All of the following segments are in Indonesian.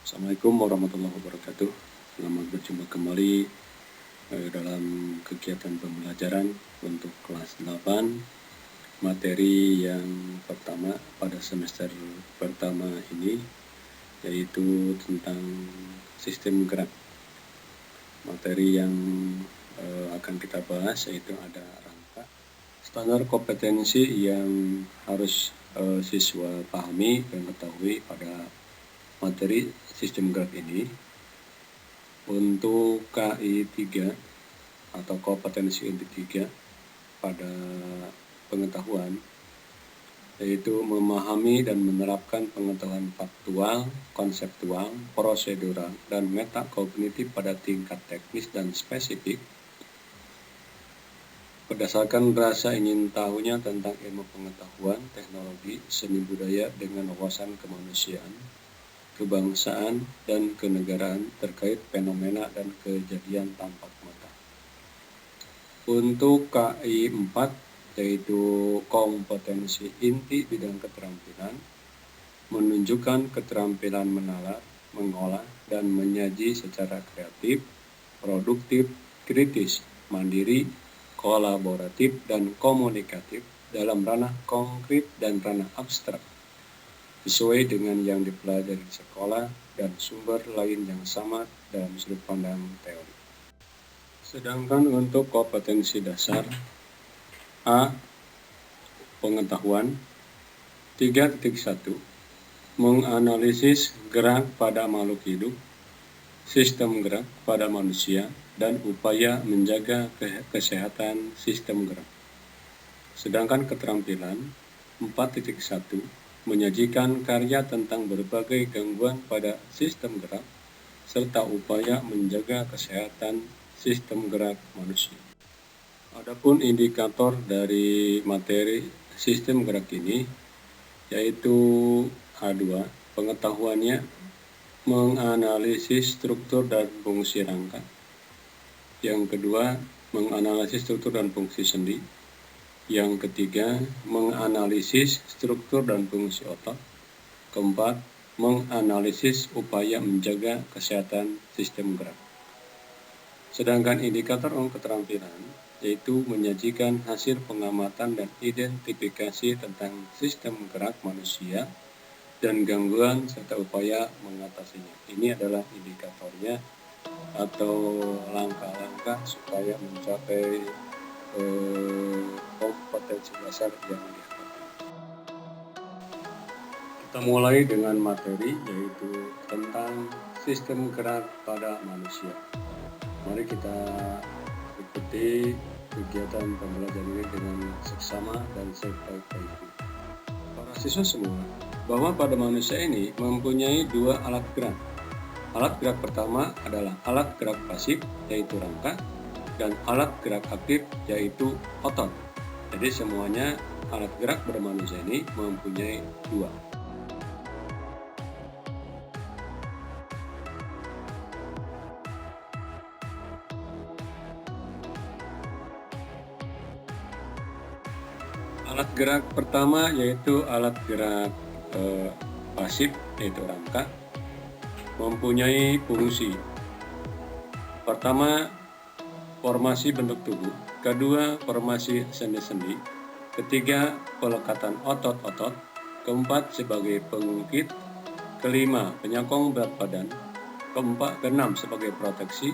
Assalamualaikum warahmatullahi wabarakatuh. Selamat berjumpa kembali dalam kegiatan pembelajaran untuk kelas 8, materi yang pertama pada semester pertama ini, yaitu tentang sistem gerak. Materi yang akan kita bahas yaitu ada rangka, standar kompetensi yang harus siswa pahami dan ketahui pada materi sistem gerak ini. Untuk KI 3 atau kompetensi inti 3 pada pengetahuan, yaitu memahami dan menerapkan pengetahuan faktual, konseptual, prosedural, dan metakognitif pada tingkat teknis dan spesifik berdasarkan rasa ingin tahunya tentang ilmu pengetahuan, teknologi, seni budaya dengan wawasan kemanusiaan, kebangsaan, dan kenegaraan terkait fenomena dan kejadian tampak mata. Untuk KI 4, yaitu kompetensi inti bidang keterampilan, menunjukkan keterampilan menalar, mengolah, dan menyaji secara kreatif, produktif, kritis, mandiri, kolaboratif, dan komunikatif dalam ranah konkret dan ranah abstrak, sesuai dengan yang dipelajari di sekolah dan sumber lain yang sama dalam sudut pandang teori. Sedangkan untuk kompetensi dasar A, pengetahuan 3.1, menganalisis gerak pada makhluk hidup, sistem gerak pada manusia, dan upaya menjaga kesehatan sistem gerak. Sedangkan keterampilan 4.1, menyajikan karya tentang berbagai gangguan pada sistem gerak, serta upaya menjaga kesehatan sistem gerak manusia. Adapun indikator dari materi sistem gerak ini, yaitu A2, pengetahuannya menganalisis struktur dan fungsi rangka. Yang kedua, menganalisis struktur dan fungsi sendi. Yang ketiga, menganalisis struktur dan fungsi otot. Keempat, menganalisis upaya menjaga kesehatan sistem gerak. Sedangkan indikator keterampilan, yaitu menyajikan hasil pengamatan dan identifikasi tentang sistem gerak manusia dan gangguan serta upaya mengatasinya. Ini adalah indikatornya atau langkah-langkah supaya mencapai kompetensi dasar yang diharapkan. Kita mulai dengan materi, yaitu tentang sistem gerak pada manusia. Mari kita ikuti kegiatan pembelajaran ini dengan seksama dan sebaik-baiknya. Para siswa semua, bahwa pada manusia ini mempunyai dua alat gerak. Alat gerak pertama adalah alat gerak pasif, yaitu rangka, dan alat gerak aktif, yaitu otot. Jadi semuanya alat gerak pada manusia ini mempunyai dua. Alat gerak pertama yaitu alat gerak pasif, yaitu rangka, mempunyai fungsi. Pertama, formasi bentuk tubuh. Kedua, formasi sendi-sendi. Ketiga, pelekatan otot-otot. Keempat, sebagai pengungkit. Kelima, penyokong berat badan. Keenam, sebagai proteksi.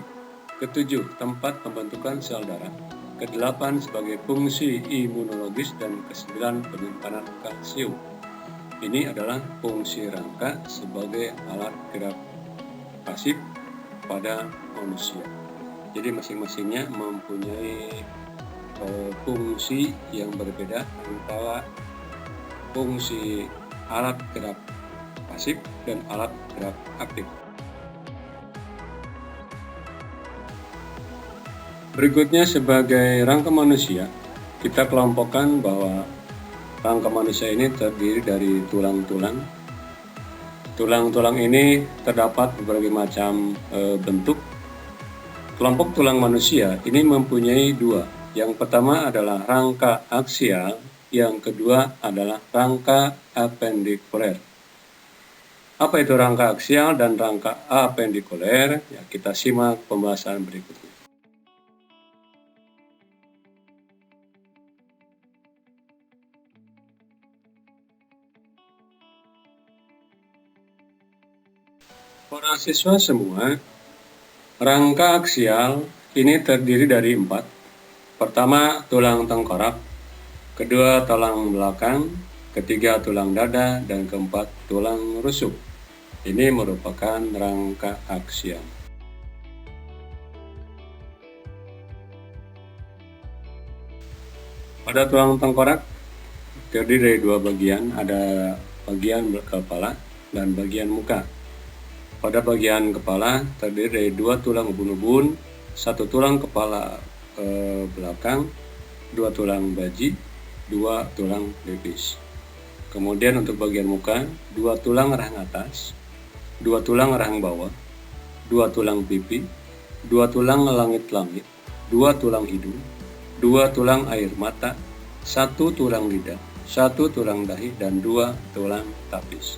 Ketujuh, tempat pembentukan sel darah. Kedelapan, sebagai fungsi imunologis. Dan kesembilan, penyimpanan kalsium. Ini adalah fungsi rangka sebagai alat gerak pasif pada manusia. Jadi masing-masingnya mempunyai fungsi yang berbeda antara fungsi alat gerak pasif dan alat gerak aktif. Berikutnya, sebagai rangka manusia, kita kelompokkan bahwa rangka manusia ini terdiri dari tulang-tulang. Tulang-tulang ini terdapat berbagai macam bentuk. Kelompok tulang manusia ini mempunyai dua. Yang pertama adalah rangka aksial, yang kedua adalah rangka apendikuler. Apa itu rangka aksial dan rangka apendikuler? Ya, kita simak pembahasan berikutnya. Para siswa semua, rangka aksial ini terdiri dari 4. Pertama, tulang tengkorak. Kedua, tulang belakang. Ketiga, tulang dada. Dan keempat, tulang rusuk. Ini merupakan rangka aksial. Pada tulang tengkorak terdiri dari 2 bagian, ada bagian kepala dan bagian muka. Pada bagian kepala terdiri dari 2 tulang ubun-ubun, 1 tulang kepala belakang, 2 tulang baji, 2 tulang pelipis. Kemudian untuk bagian muka, 2 tulang rahang atas, 2 tulang rahang bawah, 2 tulang pipi, 2 tulang langit-langit, 2 tulang hidung, 2 tulang air mata, 1 tulang lidah, 1 tulang dahi, dan 2 tulang tapis.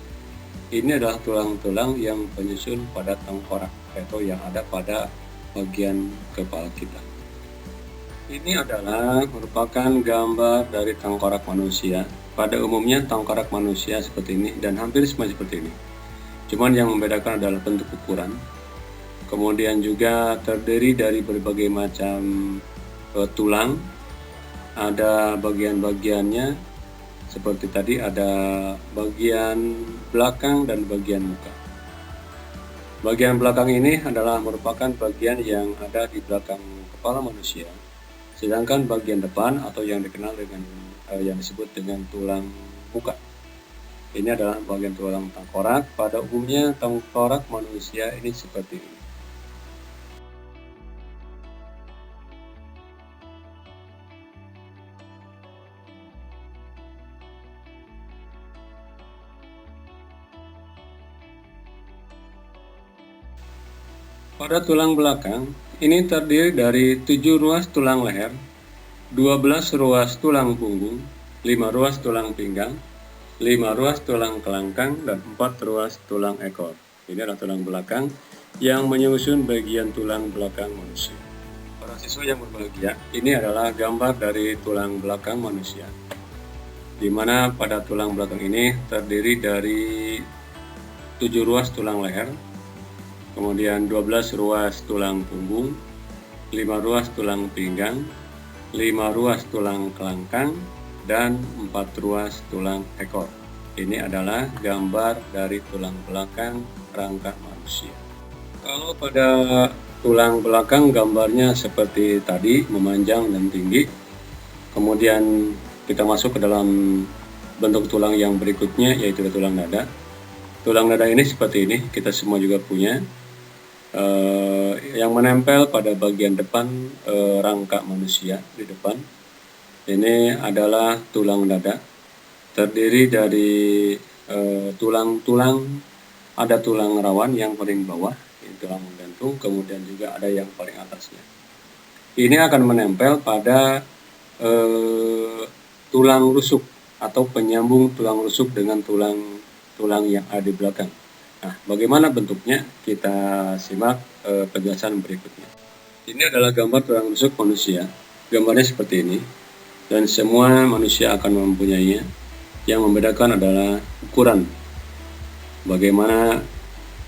Ini adalah tulang-tulang yang penyusun pada tengkorak atau yang ada pada bagian kepala kita. Ini adalah merupakan gambar dari tengkorak manusia. Pada umumnya tengkorak manusia seperti ini dan hampir semua seperti ini. Cuman yang membedakan adalah bentuk ukuran. Kemudian juga terdiri dari berbagai macam tulang. Ada bagian-bagiannya. Seperti tadi ada bagian belakang dan bagian muka. Bagian belakang ini adalah merupakan bagian yang ada di belakang kepala manusia. Sedangkan bagian depan atau yang dikenal dengan yang disebut dengan tulang muka. Ini adalah bagian tulang tengkorak. Pada umumnya tengkorak manusia ini seperti ini. Pada tulang belakang, ini terdiri dari 7 ruas tulang leher, 12 ruas tulang punggung, 5 ruas tulang pinggang, 5 ruas tulang kelangkang, dan 4 ruas tulang ekor. Ini adalah tulang belakang yang menyusun bagian tulang belakang manusia. Para siswa yang berbahagia, ini adalah gambar dari tulang belakang manusia, di mana pada tulang belakang ini terdiri dari 7 ruas tulang leher, kemudian 12 ruas tulang punggung, 5 ruas tulang pinggang, 5 ruas tulang kelangkang, dan 4 ruas tulang ekor. Ini adalah gambar dari tulang belakang rangka manusia. Kalau pada tulang belakang gambarnya seperti tadi, memanjang dan tinggi. Kemudian kita masuk ke dalam bentuk tulang yang berikutnya, yaitu tulang dada. Tulang dada ini seperti ini, kita semua juga punya. Yang menempel pada bagian depan rangka manusia di depan. Ini adalah tulang dada, terdiri dari tulang-tulang, ada tulang rawan yang paling bawah, tulang gantung, kemudian juga ada yang paling atasnya. Ini akan menempel pada tulang rusuk atau penyambung tulang rusuk dengan tulang yang ada di belakang. Nah, bagaimana bentuknya? Kita simak penjelasan berikutnya. Ini adalah gambar tulang rusuk manusia. Gambarnya seperti ini, dan semua manusia akan mempunyainya. Yang membedakan adalah ukuran. Bagaimana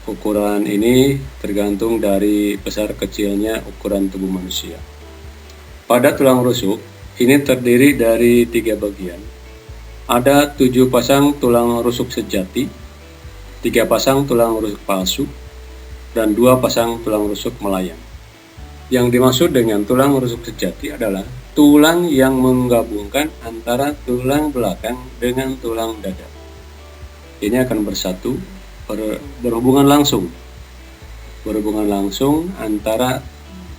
ukuran ini tergantung dari besar kecilnya ukuran tubuh manusia. Pada tulang rusuk, ini terdiri dari 3 bagian. Ada 7 pasang tulang rusuk sejati, 3 pasang tulang rusuk palsu, dan 2 pasang tulang rusuk melayang. Yang dimaksud dengan tulang rusuk sejati adalah tulang yang menggabungkan antara tulang belakang dengan tulang dada. Ini akan bersatu, berhubungan langsung antara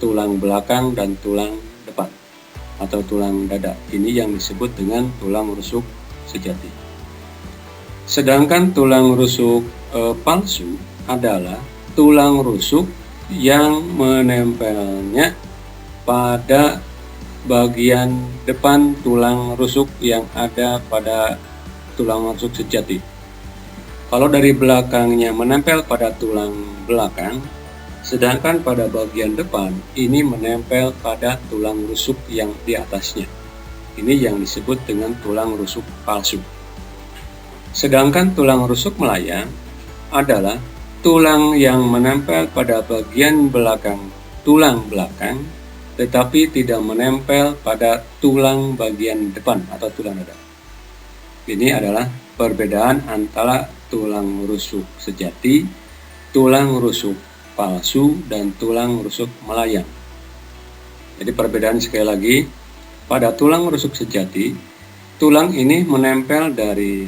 tulang belakang dan tulang depan atau tulang dada. Ini yang disebut dengan tulang rusuk sejati. Sedangkan tulang rusuk palsu adalah tulang rusuk yang menempelnya pada bagian depan tulang rusuk yang ada pada tulang rusuk sejati. Kalau dari belakangnya menempel pada tulang belakang, sedangkan pada bagian depan ini menempel pada tulang rusuk yang di atasnya. Ini yang disebut dengan tulang rusuk palsu. Sedangkan tulang rusuk melayang adalah tulang yang menempel pada bagian belakang tulang belakang, tetapi tidak menempel pada tulang bagian depan atau tulang dada. Ini adalah perbedaan antara tulang rusuk sejati, tulang rusuk palsu, dan tulang rusuk melayang. Jadi perbedaan sekali lagi, pada tulang rusuk sejati, tulang ini menempel dari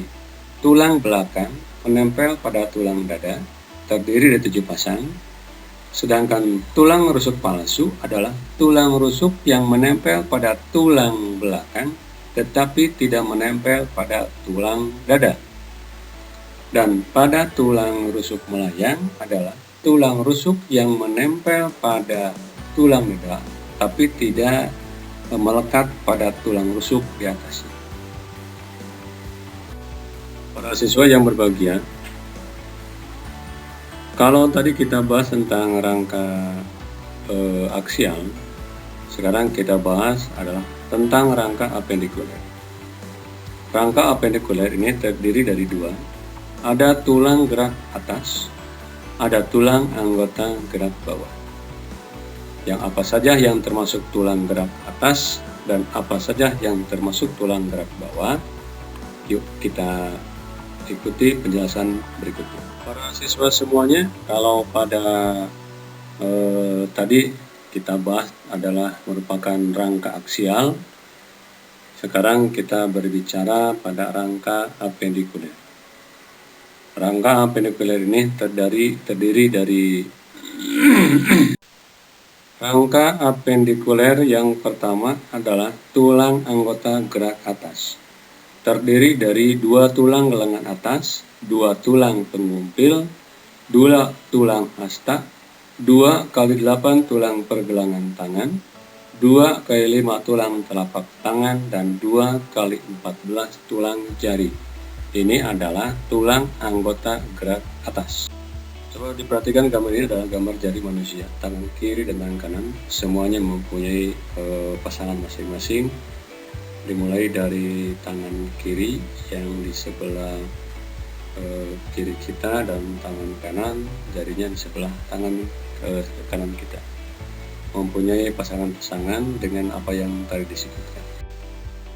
tulang belakang, menempel pada tulang dada, terdiri dari 7 pasang. Sedangkan tulang rusuk palsu adalah tulang rusuk yang menempel pada tulang belakang, tetapi tidak menempel pada tulang dada. Dan pada tulang rusuk melayang adalah tulang rusuk yang menempel pada tulang dada, tapi tidak melekat pada tulang rusuk di atasnya. Para siswa yang berbahagia, kalau tadi kita bahas tentang rangka aksial, sekarang kita bahas adalah tentang rangka apendikuler. Rangka apendikuler ini terdiri dari 2. Ada tulang gerak atas, ada tulang anggota gerak bawah. Yang apa saja yang termasuk tulang gerak atas dan apa saja yang termasuk tulang gerak bawah, yuk kita ikuti penjelasan berikutnya. Para siswa semuanya, kalau pada tadi kita bahas adalah merupakan rangka aksial, sekarang kita berbicara pada rangka apendikuler. Rangka apendikuler ini terdiri dari rangka apendikuler yang pertama adalah tulang anggota gerak atas. Terdiri dari 2 tulang lengan atas, 2 tulang pengumpil, 2 tulang hasta, 2 kali 8 tulang pergelangan tangan, 2 kali 5 tulang telapak tangan, dan 2 kali 14 tulang jari. Ini adalah tulang anggota gerak atas. Coba diperhatikan, gambar ini adalah gambar jari manusia. Tangan kiri dan tangan kanan semuanya mempunyai pasangan masing-masing. Dimulai dari tangan kiri yang di sebelah kiri kita dan tangan kanan jarinya di sebelah tangan kanan kita. Mempunyai pasangan-pasangan dengan apa yang tadi disebutkan.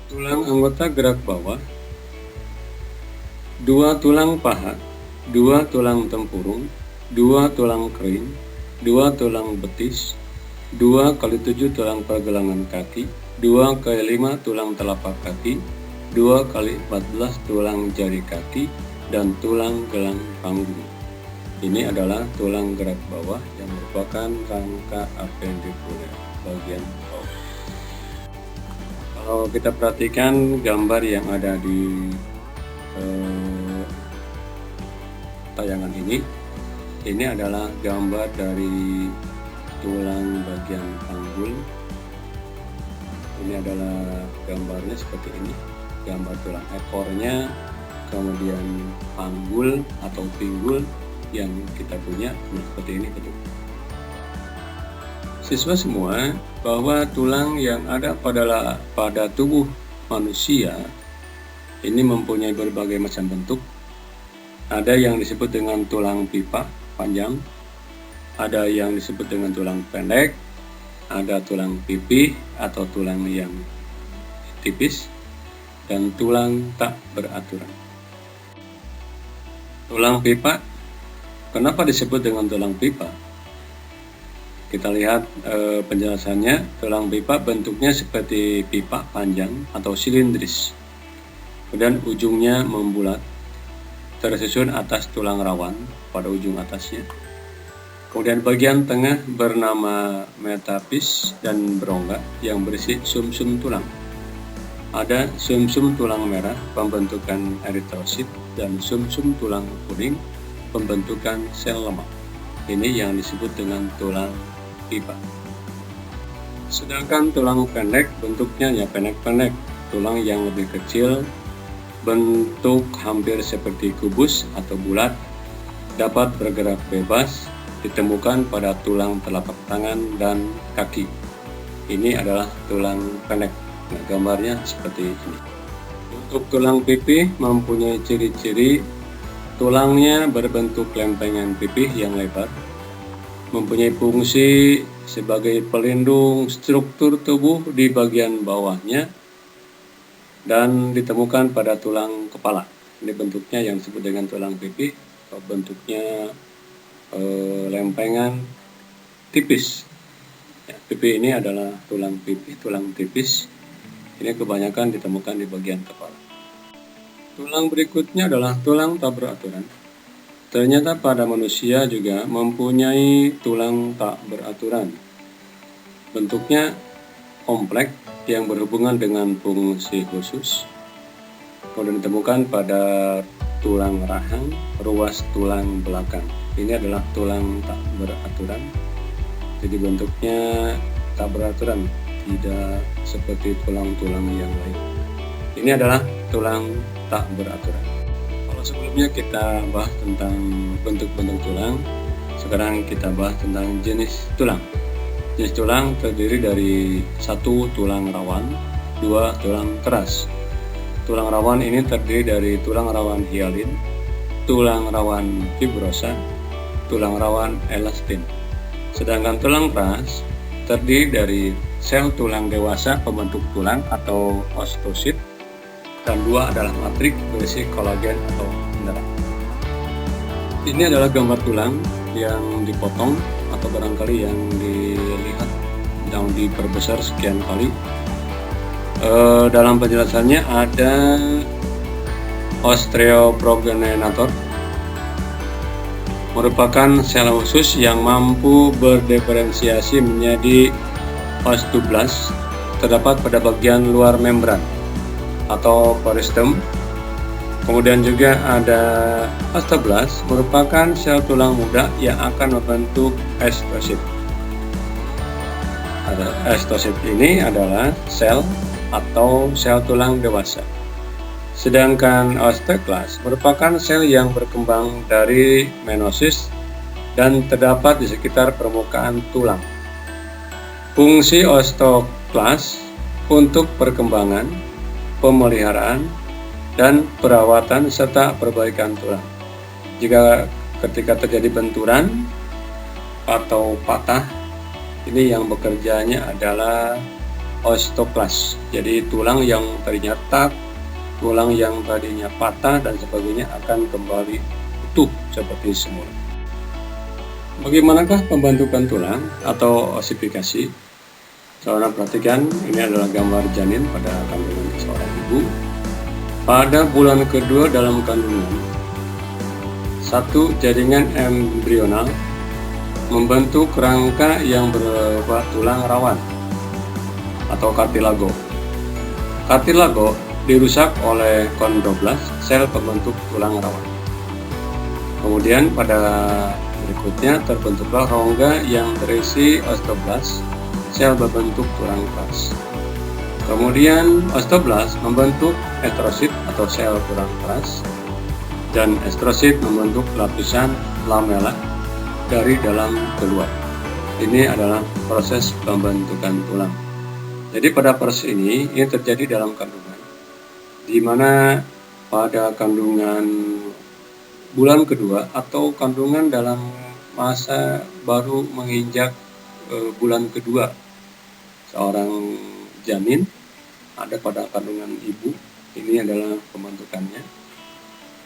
Tulang anggota gerak bawah, 2 tulang paha, 2 tulang tempurung, 2 tulang kering, 2 tulang betis, 2 kali 7 tulang pergelangan kaki, 2 kali 5 tulang telapak kaki, 2 kali 14 tulang jari kaki, dan tulang gelang panggung. Ini adalah tulang gerak bawah yang merupakan rangka apendikuler bagian bawah. Kalau kita perhatikan gambar yang ada di tayangan ini adalah gambar dari tulang bagian panggul. Ini adalah gambarnya seperti ini, gambar tulang ekornya, kemudian panggul atau pinggul yang kita punya seperti ini bentuknya. Siswa semua, bahwa tulang yang ada pada tubuh manusia ini mempunyai berbagai macam bentuk. Ada yang disebut dengan tulang pipa panjang, ada yang disebut dengan tulang pendek, ada tulang pipih atau tulang yang tipis, dan tulang tak beraturan. Tulang pipa, kenapa disebut dengan tulang pipa? Kita lihat penjelasannya. Tulang pipa bentuknya seperti pipa panjang atau silindris. Kemudian ujungnya membulat, tersusun atas tulang rawan pada ujung atasnya. Kemudian bagian tengah bernama metapis dan berongga yang berisi sumsum tulang. Ada sumsum tulang merah pembentukan eritrosit dan sumsum tulang kuning pembentukan sel lemak. Ini yang disebut dengan tulang pipa. Sedangkan tulang pendek bentuknya ya pendek-pendek, tulang yang lebih kecil bentuk hampir seperti kubus atau bulat, dapat bergerak bebas, ditemukan pada tulang telapak tangan dan kaki. Ini adalah tulang pendek. Nah, gambarnya seperti ini. Untuk tulang pipih mempunyai ciri-ciri tulangnya berbentuk lempengan pipih yang lebar, mempunyai fungsi sebagai pelindung struktur tubuh di bagian bawahnya, dan ditemukan pada tulang kepala. Ini bentuknya yang disebut dengan tulang pipih, bentuknya lempengan tipis. Ya, pipih ini adalah tulang pipih, tulang tipis. Ini kebanyakan ditemukan di bagian kepala. Tulang berikutnya adalah tulang tak beraturan. Ternyata pada manusia juga mempunyai tulang tak beraturan. Bentuknya kompleks yang berhubungan dengan fungsi khusus. Kemudian ditemukan pada tulang rahang, ruas tulang belakang. Ini adalah tulang tak beraturan. Jadi bentuknya tak beraturan, tidak seperti tulang-tulang yang lain. Ini adalah tulang tak beraturan. Kalau sebelumnya kita bahas tentang bentuk-bentuk tulang, sekarang kita bahas tentang jenis tulang. Jenis tulang terdiri dari 1. Tulang rawan, 2. Tulang keras. Tulang rawan ini terdiri dari tulang rawan hialin, tulang rawan fibrosa, tulang rawan elastin. Sedangkan tulang keras terdiri dari sel tulang dewasa pembentuk tulang atau osteosit, dan 2 adalah matrik berisi kolagen atau mineral. Ini adalah gambar tulang yang dipotong atau barangkali yang dilihat yang diperbesar sekian kali. Dalam penjelasannya ada osteoprogenator, merupakan sel khusus yang mampu berdiferensiasi menjadi osteoblast, terdapat pada bagian luar membran atau peristem. Kemudian juga ada osteoblast, merupakan sel tulang muda yang akan membentuk astrosit. Astrosit ini adalah sel atau sel tulang dewasa. Sedangkan osteoklast merupakan sel yang berkembang dari menosis dan terdapat di sekitar permukaan tulang. Fungsi osteoklast untuk perkembangan, pemeliharaan, dan perawatan serta perbaikan tulang. Jika ketika terjadi benturan atau patah, ini yang bekerjanya adalah osteoklast. Jadi tulang yang tadinya retak, tulang yang tadinya patah dan sebagainya akan kembali utuh seperti semula. Bagaimanakah pembentukan tulang atau osifikasi? Saudara perhatikan, ini adalah gambar janin pada kandungan seorang ibu. Pada bulan kedua dalam kandungan, 1 jaringan embrional membentuk rangka yang berupa tulang rawan atau kartilago. Kartilago dirusak oleh kondroblast, sel pembentuk tulang rawan. Kemudian pada berikutnya terbentuklah rongga yang berisi osteoblast, sel berbentuk tulang keras. Kemudian osteoblast membentuk astrosit atau sel tulang keras, dan astrosit membentuk lapisan lamela dari dalam keluar. Ini adalah proses pembentukan tulang. Jadi pada proses ini terjadi dalam kandungan, di mana pada kandungan bulan kedua atau kandungan dalam masa baru menginjak bulan kedua seorang janin ada pada kandungan ibu. Ini adalah pembentukannya.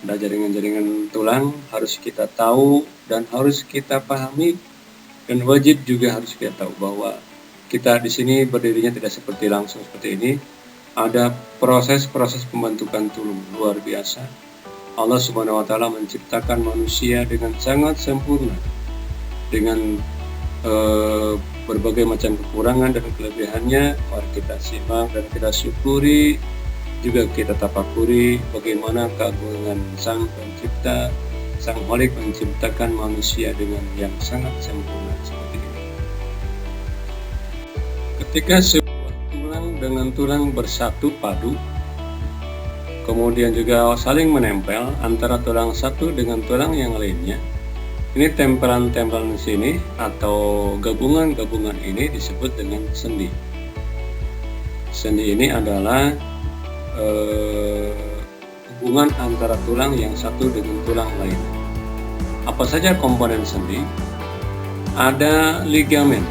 Ada jaringan-jaringan tulang harus kita tahu dan harus kita pahami, dan wajib juga harus kita tahu bahwa kita di sini berdirinya tidak seperti langsung seperti ini. Ada proses-proses pembentukan tulang luar biasa. Allah Subhanahu wa Ta'ala menciptakan manusia dengan sangat sempurna, dengan berbagai macam kekurangan dan kelebihannya. Mari kita simak dan kita syukuri, juga kita tafakuri bagaimana keagungan Sang Pencipta, Sang Khalik menciptakan manusia dengan yang sangat sempurna seperti ini. Ketika sebuah tulang dengan tulang bersatu padu, kemudian juga saling menempel antara tulang satu dengan tulang yang lainnya. Ini tempelan-tempelan di sini atau gabungan-gabungan ini disebut dengan sendi. Sendi ini adalah hubungan antara tulang yang satu dengan tulang lain. Apa saja komponen sendi? Ada ligamen,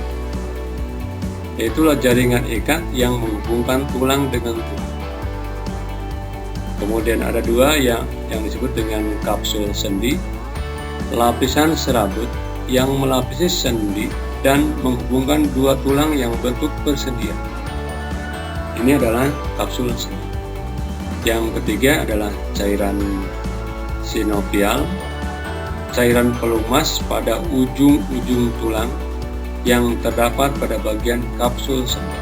yaitulah jaringan ikat yang menghubungkan tulang dengan tulang. Kemudian ada dua yang disebut dengan kapsul sendi, lapisan serabut yang melapisi sendi dan menghubungkan dua tulang yang bentuk persendian. Ini adalah kapsul sendi. Yang ketiga adalah cairan sinovial, cairan pelumas pada ujung-ujung tulang yang terdapat pada bagian kapsul sendi.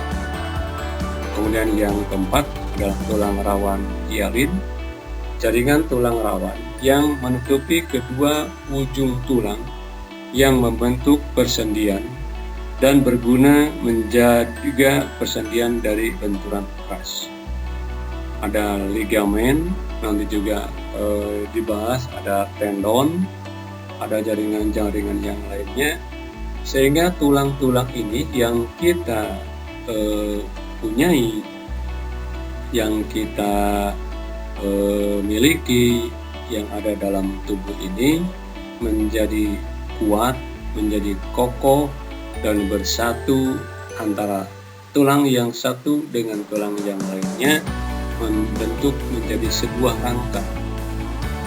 Kemudian yang keempat adalah tulang rawan hialin, jaringan tulang rawan yang menutupi kedua ujung tulang yang membentuk persendian dan berguna menjaga persendian dari benturan keras. Ada ligamen, nanti juga dibahas, ada tendon, ada jaringan-jaringan yang lainnya, sehingga tulang-tulang ini yang kita punyai, yang kita miliki, yang ada dalam tubuh ini menjadi kuat, menjadi kokoh dan bersatu antara tulang yang satu dengan tulang yang lainnya, membentuk menjadi sebuah rangka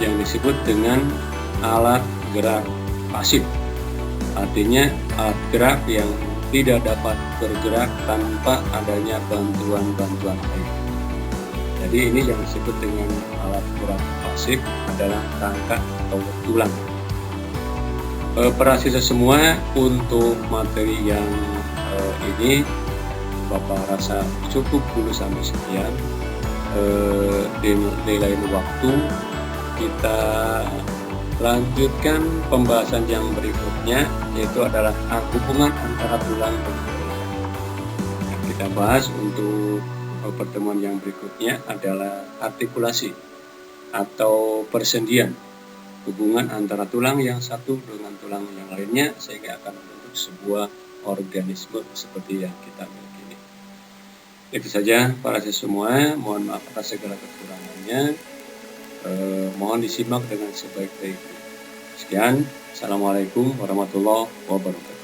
yang disebut dengan alat gerak pasif. Artinya alat gerak yang tidak dapat bergerak tanpa adanya bantuan-bantuan lain. Jadi ini yang disebut dengan alat gerak pasif adalah rangka atau tulang. Para siswa semua, untuk materi yang ini Bapak rasa cukup dulu sampai sekian. Di lain waktu kita lanjutkan pembahasan yang berikutnya, yaitu adalah hubungan antara tulang dan tulang. Yang kita bahas untuk pertemuan yang berikutnya adalah artikulasi atau persendian, hubungan antara tulang yang satu dengan tulang yang lainnya sehingga akan membentuk sebuah organisme seperti yang kita miliki ini. Itu saja para siswa semua, mohon maaf atas segala kekurangannya. Mohon disimak dengan sebaik-baiknya. Sekian, Assalamualaikum warahmatullahi wabarakatuh.